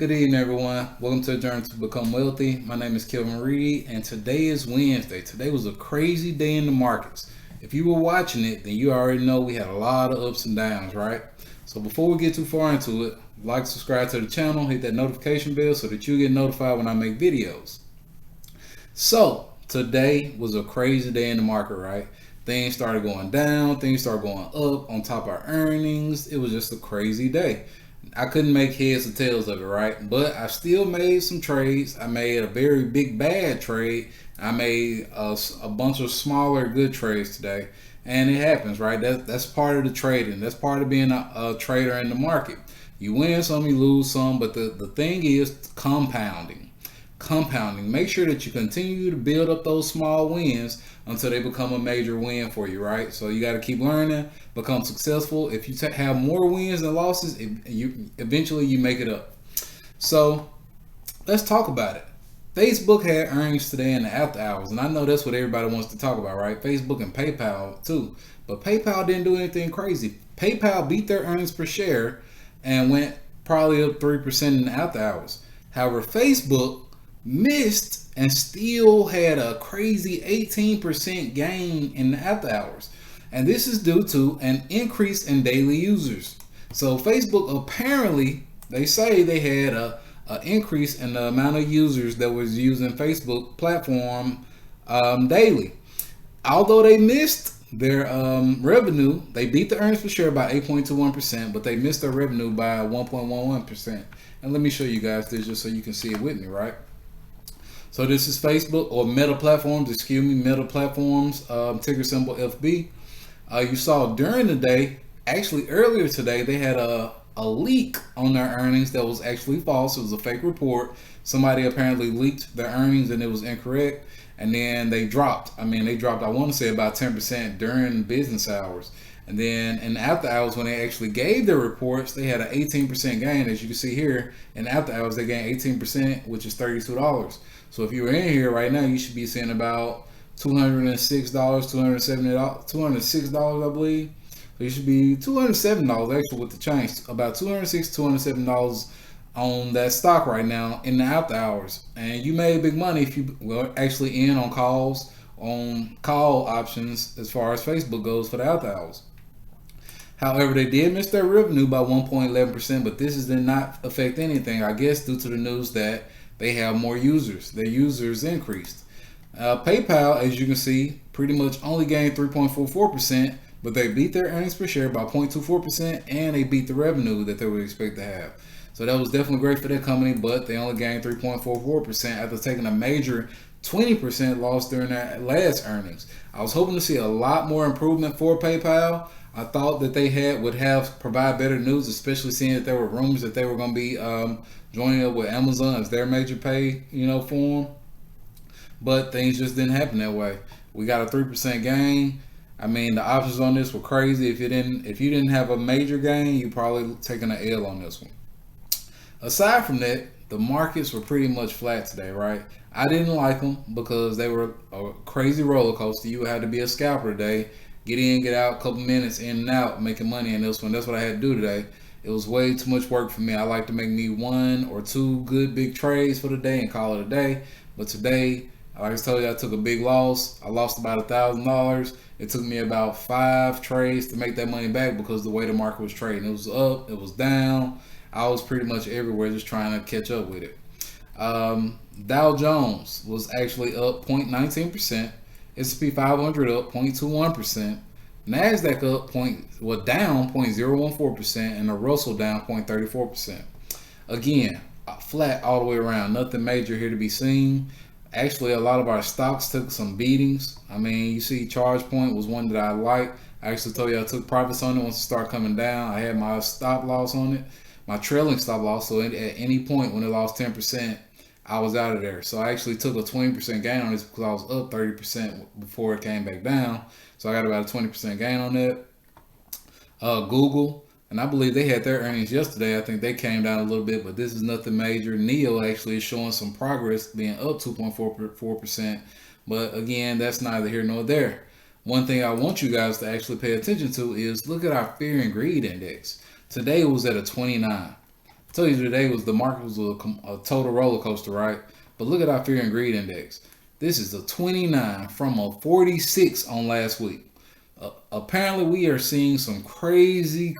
Good evening, everyone. Welcome to the Journey to Become Wealthy. My name is Kelvin Reed, and today is Wednesday. Today was a crazy day in the markets. If you were watching it, then you already know we had a lot of ups and downs, right? So before we get too far into it, like, subscribe to the channel, hit that notification bell so that you get notified when I make videos. So today was a crazy day in the market, right? Things started going down, things started going up on top of our earnings. It was just a crazy day. I couldn't make heads or tails of it, right? But I still made some trades. I made a very big bad trade. I made a bunch of smaller good trades today. And it happens, right? That's part of the trading. That's part of being a trader in the market. You win some, you lose some. But the thing is compounding. Make sure that you continue to build up those small wins until they become a major win for you, right? So you got to keep learning, become successful. If you have more wins than losses, eventually you make it up. So let's talk about it. Facebook had earnings today in the after hours, and I know that's what everybody wants to talk about, right? Facebook and PayPal too. But PayPal didn't do anything crazy. PayPal beat their earnings per share and went probably up 3% in the after hours. However, Facebook missed and still had a crazy 18% gain in the after hours. And this is due to an increase in daily users. So Facebook apparently, they say they had a increase in the amount of users that was using Facebook platform daily. Although they missed their revenue, they beat the earnings per share by 8.21%, but they missed their revenue by 1.11%. And let me show you guys this just so you can see it with me, right? So this is Facebook or Meta Platforms, Meta Platforms, ticker symbol FB. You saw during the day, actually earlier today, they had a leak on their earnings that was actually false. It was a fake report. Somebody apparently leaked their earnings and it was incorrect. And then they dropped. I want to say about 10% during business hours. And then in the after hours, when they actually gave their reports, they had an 18% gain. As you can see here, in after hours, they gained 18%, which is $32. So if you were in here right now, you should be seeing about $206, $206, I believe. So you should be $207 actually with the change. About $206, $207 on that stock right now in the after hours. And you made big money if you were actually in on calls, on call options as far as Facebook goes for the after hours. However, they did miss their revenue by 1.11%, but this did not affect anything, I guess, due to the news that they have more users. Their users increased. PayPal, as you can see, pretty much only gained 3.44%, but they beat their earnings per share by 0.24%, and they beat the revenue that they would expect to have. So that was definitely great for their company, but they only gained 3.44% after taking a major 20% loss during their last earnings. I was hoping to see a lot more improvement for PayPal. I thought that they would provide better news, especially seeing that there were rumors that they were going to be joining up with Amazon as their major pay, form. But things just didn't happen that way. We got a 3% gain. The options on this were crazy. If you didn't have a major gain, you probably taking an L on this one. Aside from that, the markets were pretty much flat today, right? I didn't like them because they were a crazy roller coaster. You had to be a scalper today. Get in, get out, couple minutes in and out, making money in this one. That's what I had to do today. It was way too much work for me. I like to make me 1 or 2 good big trades for the day and call it a day. But today, like I told you, I took a big loss. I lost about $1,000. It took me about 5 trades to make that money back because the way the market was trading. It was up, it was down. I was pretty much everywhere just trying to catch up with it. Dow Jones was actually up 0.19%. S&P 500 up 0.21%, NASDAQ up down 0.014%, and the Russell down 0.34%. Again, flat all the way around. Nothing major here to be seen. Actually, a lot of our stocks took some beatings. You see ChargePoint was one that I liked. I actually told you I took profits on it once it started coming down. I had my stop loss on it, my trailing stop loss. So at any point when it lost 10%, I was out of there. So I actually took a 20% gain on this because I was up 30% before it came back down. So I got about a 20% gain on that. Google, and I believe they had their earnings yesterday. I think they came down a little bit, but this is nothing major. NEO actually is showing some progress, being up 2.44%. But again, that's neither here nor there. One thing I want you guys to actually pay attention to is look at our fear and greed index. Today it was at a 29. I told you today was the market was a total roller coaster, right? But look at our fear and greed index. This is a 29 from a 46 on last week. Apparently, we are seeing some crazy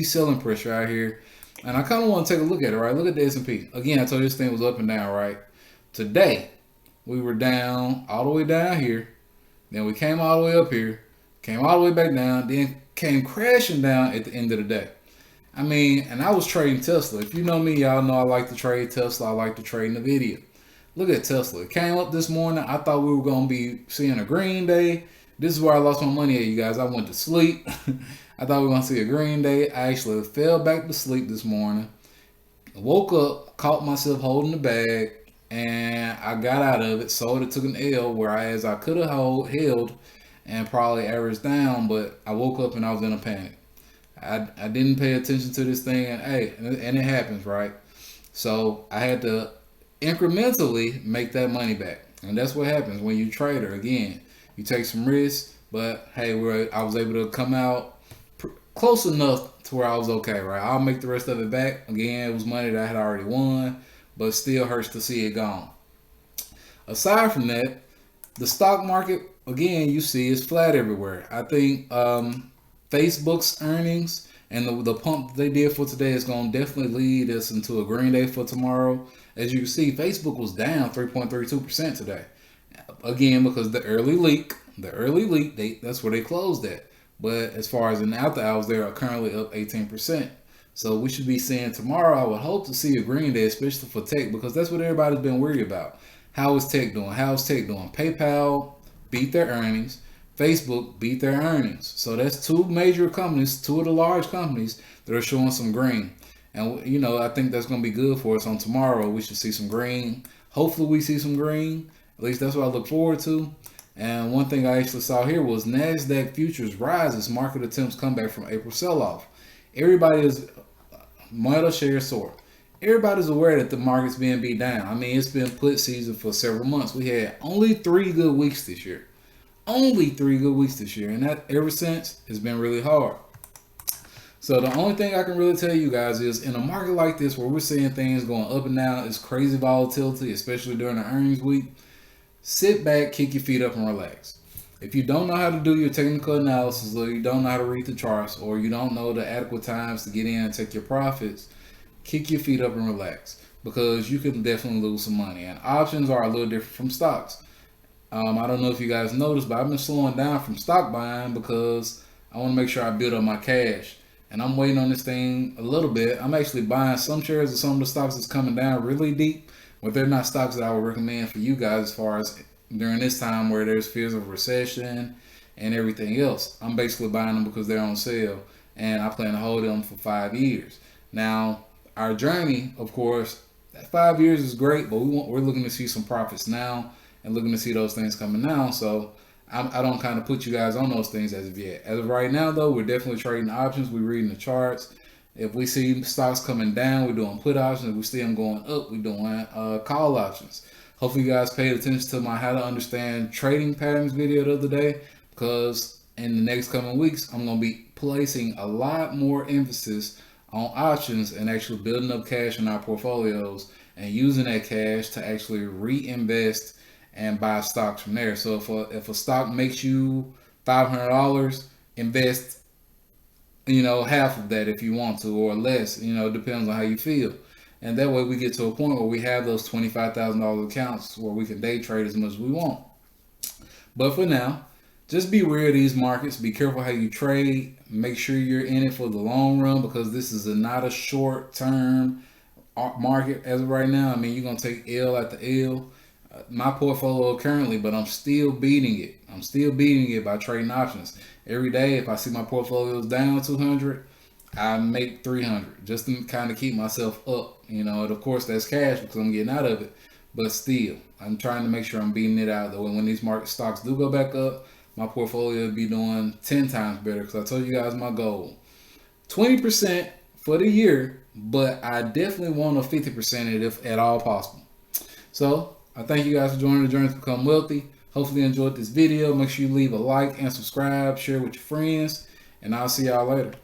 selling pressure out here, and I kind of want to take a look at it. Right, look at the S&P. Again, I told you this thing was up and down. Right, today we were down all the way down here, then we came all the way up here, came all the way back down, then came crashing down at the end of the day. I mean, and I was trading Tesla. If you know me, y'all know I like to trade Tesla. I like to trade NVIDIA. Look at Tesla. It came up this morning. I thought we were going to be seeing a green day. This is where I lost my money at, you guys. I went to sleep. I thought we were going to see a green day. I actually fell back to sleep this morning. Woke up, caught myself holding the bag, and I got out of it. Sold it, took an L, whereas I could have held and probably averaged down, but I woke up and I was in a panic. I didn't pay attention to this thing, and and it happens, right? So I had to incrementally make that money back, and that's what happens when you trader. Again, you take some risks, but hey, I was able to come out close enough to where I was okay, right? I'll make the rest of it back. Again, it was money that I had already won, but it still hurts to see it gone. Aside from that, the stock market, again, you see is flat everywhere. I think Facebook's earnings and the pump they did for today is going to definitely lead us into a green day for tomorrow. As you can see, Facebook was down 3.32% today. Again, because the early leak, that's where they closed at. But as far as in the after hours, they are currently up 18%. So we should be seeing tomorrow, I would hope to see a green day, especially for tech, because that's what everybody's been worried about. How is tech doing? PayPal beat their earnings. Facebook beat their earnings. So that's two major companies, two of the large companies that are showing some green. And, you know, I think that's going to be good for us on tomorrow. We should see some green. Hopefully we see some green. At least that's what I look forward to. And one thing I actually saw here was NASDAQ futures rises, market attempts come back from April sell-off. Everybody is Meta share sort. Everybody's aware that the market's being beat down. I mean, it's been put season for several months. We had only 3 good weeks this year. Only 3 good weeks this year, and that ever since has been really hard. So the only thing I can really tell you guys is in a market like this where we're seeing things going up and down, it's crazy volatility, especially during the earnings week. Sit back, kick your feet up, and relax. If you don't know how to do your technical analysis, or you don't know how to read the charts, or you don't know the adequate times to get in and take your profits, kick your feet up and relax, because you can definitely lose some money. And options are a little different from stocks. I don't know if you guys noticed, but I've been slowing down from stock buying because I want to make sure I build up my cash. And I'm waiting on this thing a little bit. I'm actually buying some shares of some of the stocks that's coming down really deep, but they're not stocks that I would recommend for you guys as far as during this time where there's fears of recession and everything else. I'm basically buying them because they're on sale, and I plan to hold them for 5 years. Now, our journey, of course, that 5 years is great, but we're looking to see some profits now and looking to see those things coming down. So I don't kind of put you guys on those things as of yet. As of right now, though, we're definitely trading options. We're reading the charts. If we see stocks coming down, we're doing put options. If we see them going up, we're doing call options. Hopefully you guys paid attention to my how to understand trading patterns video the other day, because in the next coming weeks, I'm going to be placing a lot more emphasis on options and actually building up cash in our portfolios and using that cash to actually reinvest and buy stocks from there. So if a stock makes you $500, invest, half of that if you want to, or less, it depends on how you feel. And that way we get to a point where we have those $25,000 accounts where we can day trade as much as we want. But for now, just be aware of these markets. Be careful how you trade. Make sure you're in it for the long run, because this is not a short-term market as of right now. I mean, you're going to take L after L. My portfolio currently, but I'm still beating it. I'm still beating it by trading options. Every day, if I see my portfolios down 200, I make 300 just to kind of keep myself up. And of course, that's cash because I'm getting out of it. But still, I'm trying to make sure I'm beating it out. Though when these market stocks do go back up, my portfolio will be doing 10 times better, because I told you guys my goal. 20% for the year, but I definitely want a 50% if at all possible. So I thank you guys for joining the journey to become wealthy. Hopefully you enjoyed this video. Make sure you leave a like and subscribe, share with your friends, and I'll see y'all later.